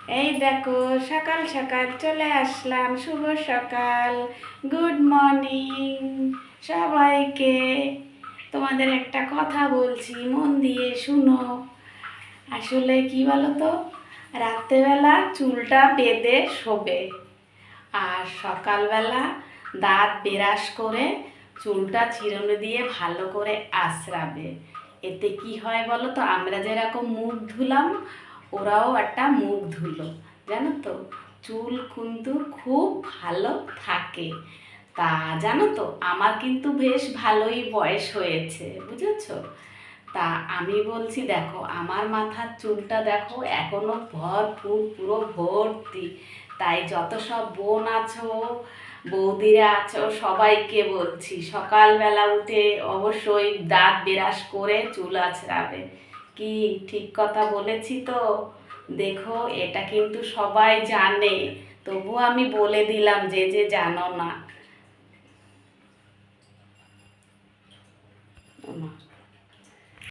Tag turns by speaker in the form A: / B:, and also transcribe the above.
A: এই দেখো, সকাল সকাল চলে আসলাম। শুভ সকাল, গুড মর্নিং সবাইকে। তোমাদের একটা কথা বলছি, মন দিয়ে শুনো। আসলে কি বলো তো, রাত্রেবেলা চুলটা বেঁধে শোবে, আর সকালবেলা দাঁত ব্রাশ করে চুলটা চিরুনি দিয়ে ভালো করে আঁচড়াবে। এতে কি হয় বলো তো, আমরা যেরকম মুখ ধুলাম ওরাও একটা মুখ ধুলো, জানো তো। চুল কিন্তু খুব ভালো থাকে। তা জানো তো, আমার কিন্তু বেশ ভালোই বয়স হয়েছে, বুঝেছো। তা আমি বলছি, দেখো আমার মাথার চুলটা দেখো এখনো ভরপুর, পুরো ভর্তি। তাই যত সব বোন আছো, বৌদিরা আছো, সবাইকে বলছি সকালবেলা উঠে অবশ্যই দাঁত ব্রাশ করে চুল আঁচড়াবে। কি ঠিক কথা বলেছি তো? দেখো, এটা কিন্তু সবাই জানে, তবুও আমি বলে দিলাম যে যে জানো না।